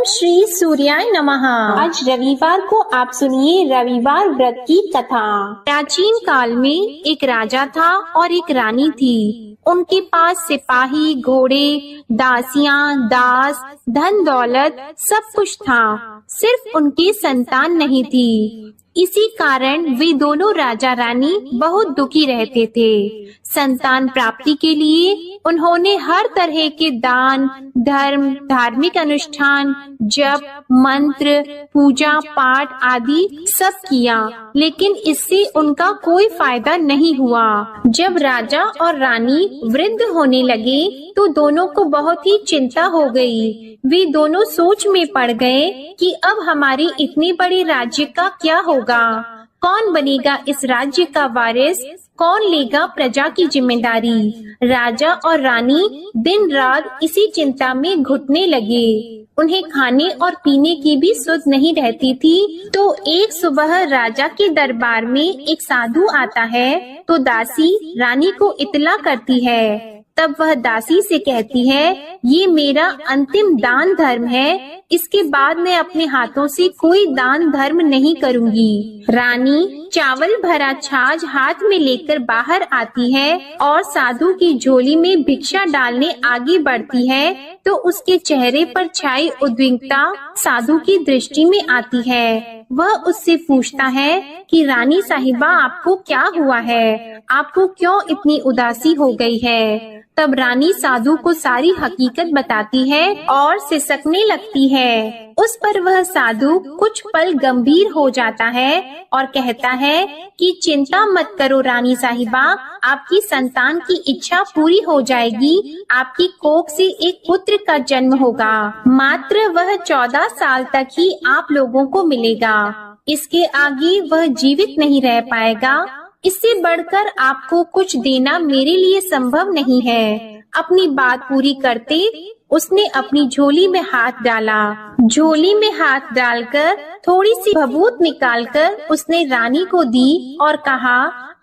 ओम श्री सूर्याय नमः। आज रविवार को आप सुनिए रविवार व्रत की कथा। प्राचीन काल में एक राजा था और एक रानी थी। उनके पास सिपाही, घोड़े, दासियां, दास, धन दौलत सब कुछ था, सिर्फ उनकी संतान नहीं थी। इसी कारण वे दोनों राजा रानी बहुत दुखी रहते थे। संतान प्राप्ति के लिए उन्होंने हर तरह के दान, धर्म, धार्मिक अनुष्ठान, जप, मंत्र, पूजा पाठ आदि सब किया, लेकिन इससे उनका कोई फायदा नहीं हुआ। जब राजा और रानी वृद्ध होने लगे तो दोनों को बहुत ही चिंता हो गई। वे दोनों सोच में पड़ गए कि अब हमारे इतने बड़े राज्य का क्या होगा, कौन बनेगा इस राज्य का वारिस, कौन लेगा प्रजा की जिम्मेदारी। राजा और रानी दिन रात इसी चिंता में घुटने लगे। उन्हें खाने और पीने की भी सुध नहीं रहती थी। तो एक सुबह राजा के दरबार में एक साधु आता है तो दासी रानी को इत्तला करती है। तब वह दासी से कहती है, ये मेरा अंतिम दान धर्म है, इसके बाद मैं अपने हाथों से कोई दान धर्म नहीं करूंगी। रानी चावल भरा छाछ हाथ में लेकर बाहर आती है और साधु की झोली में भिक्षा डालने आगे बढ़ती है तो उसके चेहरे पर छाई उद्विग्नता साधु की दृष्टि में आती है। वह उससे पूछता है कि रानी साहिबा, आपको क्या हुआ है, आपको क्यों इतनी उदासी हो गई है। तब रानी साधु को सारी हकीकत बताती है और सिसकने लगती है। उस पर वह साधु कुछ पल गंभीर हो जाता है और कहता है कि चिंता मत करो रानी साहिबा, आपकी संतान की इच्छा पूरी हो जाएगी। आपकी कोख से एक पुत्र का जन्म होगा। मात्र वह 14 साल तक ही आप लोगों को मिलेगा। इसके आगे वह जीवित नहीं रह पाएगा। इससे बढ़कर आपको कुछ देना मेरे लिए संभव नहीं है। अपनी बात पूरी करते उसने अपनी झोली में हाथ डाला। झोली में हाथ डालकर थोड़ी सी भभूत निकालकर उसने रानी को दी और कहा,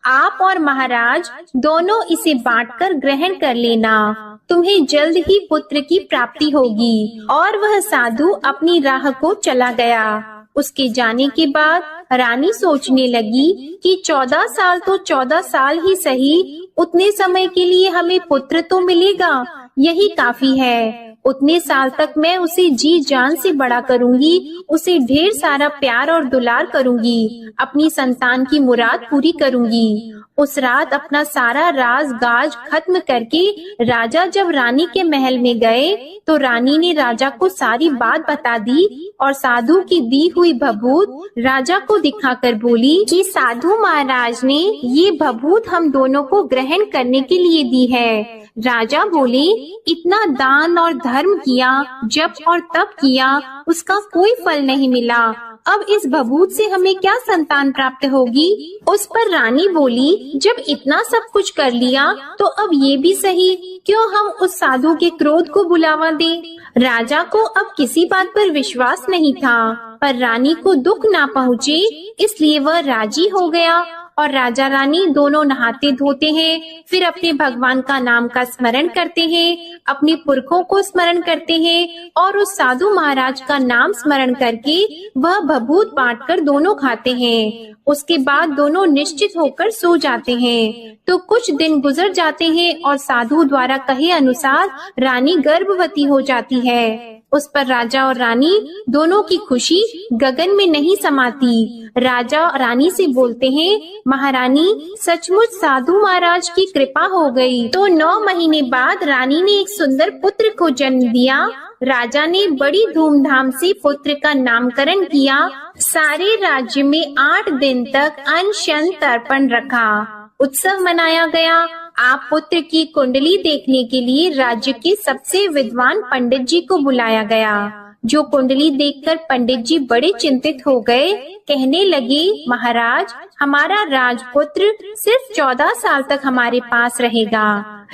आप और महाराज दोनों इसे बांटकर ग्रहण कर लेना। तुम्हें जल्द ही पुत्र की प्राप्ति होगी। और वह साधु अपनी राह को चला गया। उसके जाने के बाद रानी सोचने लगी कि 14 साल तो 14 साल ही सही, उतने समय के लिए हमें पुत्र तो मिलेगा, यही काफी है। उतने साल तक मैं उसे जी जान से बड़ा करूंगी, उसे ढेर सारा प्यार और दुलार करूंगी, अपनी संतान की मुराद पूरी करूंगी। उस रात अपना सारा राज गाज खत्म करके राजा जब रानी के महल में गए तो रानी ने राजा को सारी बात बता दी और साधु की दी हुई भभूत राजा को दिखाकर बोली कि साधु महाराज ने ये भभूत हम दोनों को ग्रहण करने के लिए दी है। राजा बोले, इतना दान और धर्म किया, जप और तप किया, उसका कोई फल नहीं मिला। अब इस भभूत से हमें क्या संतान प्राप्त होगी। उस पर रानी बोली, जब इतना सब कुछ कर लिया तो अब ये भी सही, क्यों हम उस साधु के क्रोध को बुलावा दें। राजा को अब किसी बात पर विश्वास नहीं था, पर रानी को दुख ना पहुँचे इसलिए वह राजी हो गया। और राजा रानी दोनों नहाते धोते हैं, फिर अपने भगवान का नाम का स्मरण करते हैं, अपने पुरखों को स्मरण करते हैं और उस साधु महाराज का नाम स्मरण करके वह भभूत बांटकर दोनों खाते हैं। उसके बाद दोनों निश्चित होकर सो जाते हैं। तो कुछ दिन गुजर जाते हैं और साधु द्वारा कहे अनुसार रानी गर्भवती हो जाती है। उस पर राजा और रानी दोनों की खुशी गगन में नहीं समाती। राजा रानी से बोलते हैं, महारानी सचमुच साधु महाराज की कृपा हो गई। तो 9 महीने बाद रानी ने एक सुंदर पुत्र को जन्म दिया। राजा ने बड़ी धूमधाम से पुत्र का नामकरण किया। सारे राज्य में 8 दिन तक अनशन तर्पण रखा, उत्सव मनाया गया। आप पुत्र की कुंडली देखने के लिए राज्य के सबसे विद्वान पंडित जी को बुलाया गया। जो कुंडली देखकर पंडित जी बड़े चिंतित हो गए, कहने लगे, महाराज हमारा राजपुत्र सिर्फ 14 साल तक हमारे पास रहेगा।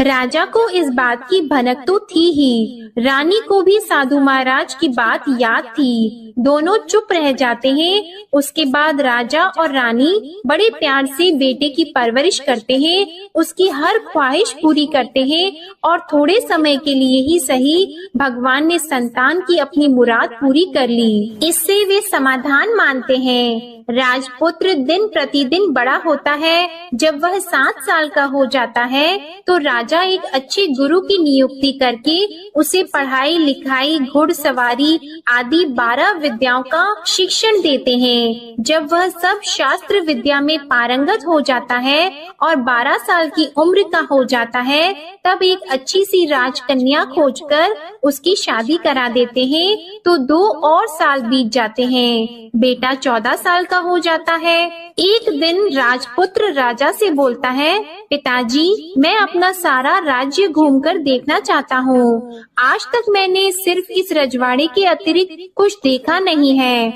राजा को इस बात की भनक तो थी ही, रानी को भी साधु महाराज की बात याद थी। दोनों चुप रह जाते हैं। उसके बाद राजा और रानी बड़े प्यार से बेटे की परवरिश करते हैं, उसकी हर ख्वाहिश पूरी करते हैं और थोड़े समय के लिए ही सही भगवान ने संतान की अपनी मुराद पूरी कर ली। इससे वे समाधान मानते हैं। राजपुत्र दिन प्रतिदिन बड़ा होता है। जब वह 7 साल का हो जाता है तो राजा एक अच्छे गुरु की नियुक्ति करके उसे पढ़ाई लिखाई, घुड़सवारी आदि 12 विद्याओं का शिक्षण देते हैं। जब वह सब शास्त्र विद्या में पारंगत हो जाता है और 12 साल की उम्र का हो जाता है, तब एक अच्छी सी राजकन्या खोजकर उसकी शादी करा देते हैं। तो 2 और साल बीत जाते हैं। बेटा 14 साल का हो जाता है। एक दिन राजपुत्र राजा से बोलता है, पिताजी, मैं अपना सारा राज्य घूमकर देखना चाहता हूँ। आज तक मैंने सिर्फ इस रजवाड़े के अतिरिक्त कुछ देखा नहीं है।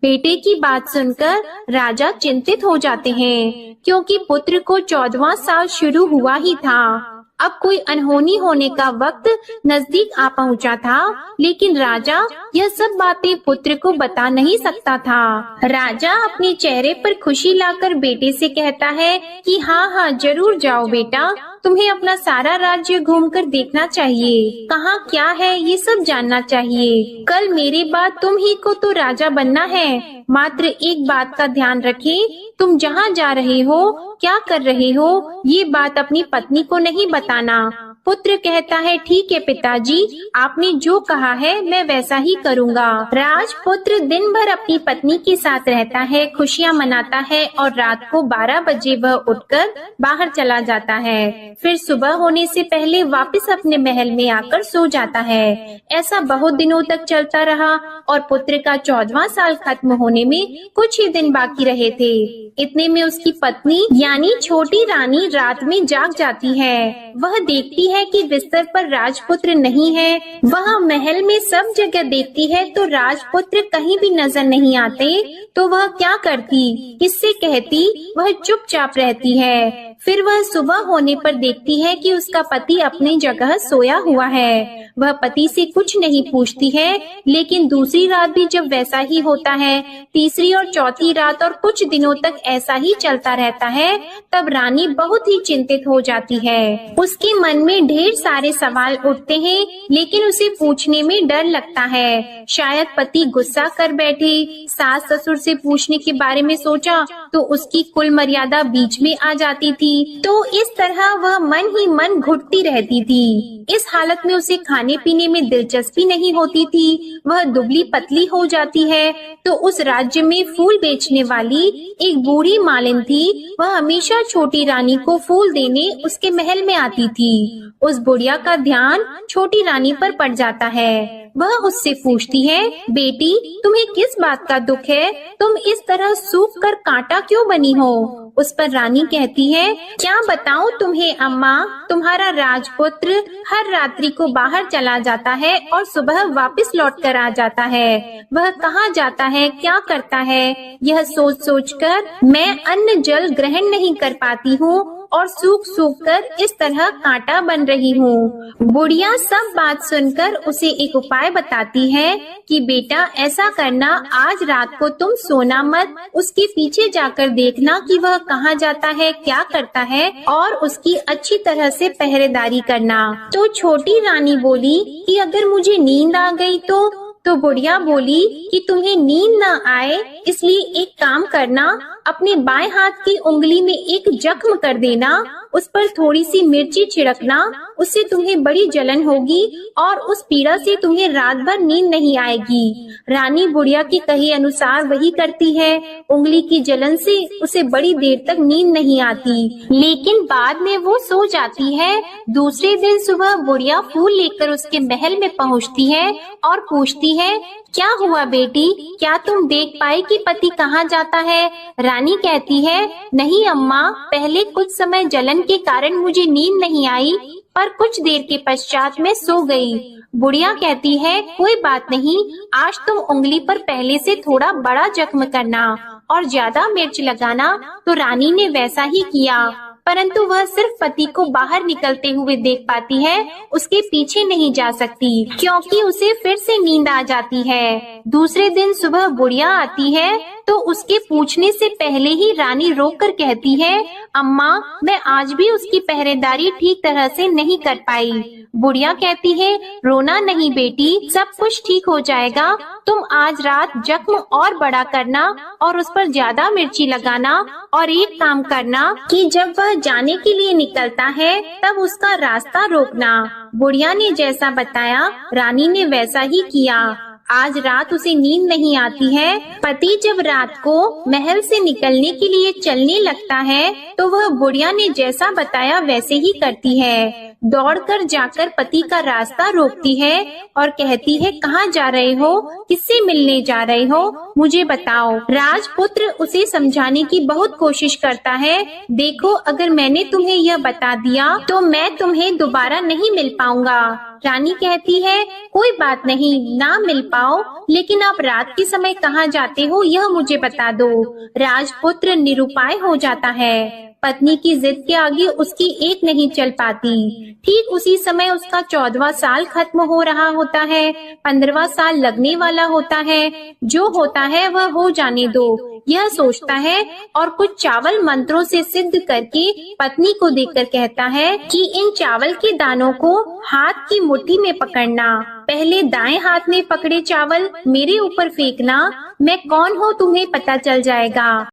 बेटे की बात सुनकर राजा चिंतित हो जाते हैं, क्योंकि पुत्र को 14वां साल शुरू हुआ ही था। अब कोई अनहोनी होने का वक्त नजदीक आ पहुंचा था, लेकिन राजा यह सब बातें पुत्र को बता नहीं सकता था। राजा अपने चेहरे पर खुशी लाकर बेटे से कहता है कि हाँ, जरूर जाओ बेटा, तुम्हें अपना सारा राज्य घूमकर देखना चाहिए। कहाँ क्या है ये सब जानना चाहिए। कल मेरे बाद तुम ही को तो राजा बनना है। मात्र एक बात का ध्यान रखें, तुम जहाँ जा रहे हो, क्या कर रहे हो, ये बात अपनी पत्नी को नहीं बताना। पुत्र कहता है, ठीक है पिताजी, आपने जो कहा है मैं वैसा ही करूँगा। राजपुत्र दिन भर अपनी पत्नी के साथ रहता है, खुशियाँ मनाता है और रात को 12 बजे वह उठकर बाहर चला जाता है। फिर सुबह होने से पहले वापस अपने महल में आकर सो जाता है। ऐसा बहुत दिनों तक चलता रहा और पुत्र का 14वां साल खत्म होने में कुछ ही दिन बाकी रहे थे। इतने में उसकी पत्नी यानी छोटी रानी रात में जाग जाती है। वह देखती है कि बिस्तर पर राजपुत्र नहीं है। वह महल में सब जगह देखती है तो राजपुत्र कहीं भी नजर नहीं आते। तो वह क्या करती, किससे कहती? वह चुपचाप रहती है। फिर वह सुबह होने पर देखती है कि उसका पति अपनी जगह सोया हुआ है। वह पति से कुछ नहीं पूछती है, लेकिन दूसरी रात भी जब वैसा ही होता है, तीसरी और चौथी रात और कुछ दिनों तक ऐसा ही चलता रहता है, तब रानी बहुत ही चिंतित हो जाती है। उसके मन में ढेर सारे सवाल उठते हैं, लेकिन उसे पूछने में डर लगता है। शायद पति गुस्सा कर बैठे। सास ससुर से पूछने के बारे में सोचा तो उसकी कुल मर्यादा बीच में आ जाती थी। तो इस तरह वह मन ही मन घुटती रहती थी। इस हालत में उसे खाने पीने में दिलचस्पी नहीं होती थी। वह दुबली पतली हो जाती है। तो उस राज्य में फूल बेचने वाली एक बूढ़ी मालिन थी। वह हमेशा छोटी रानी को फूल देने उसके महल में आती थी। उस बुढ़िया का ध्यान छोटी रानी पर पड़ जाता है। वह उससे पूछती है, बेटी, तुम्हें किस बात का दुख है? तुम इस तरह सूख कर कांटा क्यों बनी हो? उस पर रानी कहती है, क्या बताऊं तुम्हें अम्मा, तुम्हारा राजपुत्र हर रात्रि को बाहर चला जाता है और सुबह वापस लौट कर आ जाता है। वह कहाँ जाता है, क्या करता है, यह सोच सोच कर मैं अन्न जल ग्रहण नहीं कर पाती हूँ और सूख सूख कर इस तरह कांटा बन रही हूँ। बुढ़िया सब बात सुनकर उसे एक उपाय बताती है कि बेटा ऐसा करना, आज रात को तुम सोना मत, उसके पीछे जाकर देखना कि वह कहाँ जाता है, क्या करता है और उसकी अच्छी तरह से पहरेदारी करना। तो छोटी रानी बोली कि अगर मुझे नींद आ गई तो बुढ़िया बोली कि तुम्हें नींद न आए इसलिए एक काम करना, अपने बाएं हाथ की उंगली में एक जख्म कर देना, उस पर थोड़ी सी मिर्ची छिड़कना, उससे तुम्हें बड़ी जलन होगी और उस पीड़ा से तुम्हें रात भर नींद नहीं आएगी। रानी बुढ़िया के कहे अनुसार वही करती है। उंगली की जलन से उसे बड़ी देर तक नींद नहीं आती, लेकिन बाद में वो सो जाती है। दूसरे दिन सुबह बुढ़िया फूल लेकर उसके महल में पहुँचती है और पूछती है, क्या हुआ बेटी, क्या तुम देख पाई कि पति कहाँ जाता है? रानी कहती है, नहीं अम्मा, पहले कुछ समय जलन के कारण मुझे नींद नहीं आई, पर कुछ देर के पश्चात मैं सो गई। बुढ़िया कहती है, कोई बात नहीं, आज तुम उंगली पर पहले से थोड़ा बड़ा जख्म करना और ज्यादा मिर्च लगाना, तो रानी ने वैसा ही किया, परंतु वह सिर्फ पति को बाहर निकलते हुए देख पाती है, उसके पीछे नहीं जा सकती क्योंकि उसे फिर से नींद आ जाती है। दूसरे दिन सुबह बुढ़िया आती है तो उसके पूछने से पहले ही रानी रोककर कहती है, अम्मा, मैं आज भी उसकी पहरेदारी ठीक तरह से नहीं कर पाई। बुढ़िया कहती है, रोना नहीं बेटी, सब कुछ ठीक हो जाएगा। तुम आज रात जख्म और बड़ा करना और उस पर ज्यादा मिर्ची लगाना, और एक काम करना कि जब वह जाने के लिए निकलता है तब उसका रास्ता रोकना। बुढ़िया ने जैसा बताया रानी ने वैसा ही किया। आज रात उसे नींद नहीं आती है। पति जब रात को महल से निकलने के लिए चलने लगता है तो वह बुढ़िया ने जैसा बताया वैसे ही करती है। दौड़कर जाकर पति का रास्ता रोकती है और कहती है, कहाँ जा रहे हो, किससे मिलने जा रहे हो, मुझे बताओ। राजपुत्र उसे समझाने की बहुत कोशिश करता है। देखो, अगर मैंने तुम्हें यह बता दिया तो मैं तुम्हें दोबारा नहीं मिल पाऊंगा। रानी कहती है, कोई बात नहीं, ना मिल पाओ, लेकिन आप रात के समय कहाँ जाते हो यह मुझे बता दो। राजपुत्र निरुपाय हो जाता है। पत्नी की जिद के आगे उसकी एक नहीं चल पाती। ठीक उसी समय उसका 14वां साल खत्म हो रहा होता है, 15वां साल लगने वाला होता है। जो होता है वह हो जाने दो, यह सोचता है और कुछ चावल मंत्रों से सिद्ध करके पत्नी को देकर कहता है कि इन चावल के दानों को हाथ की मुट्ठी में पकड़ना। पहले दाएं हाथ में पकड़े चावल मेरे ऊपर फेंकना, मैं कौन हूँ तुम्हें पता चल जाएगा।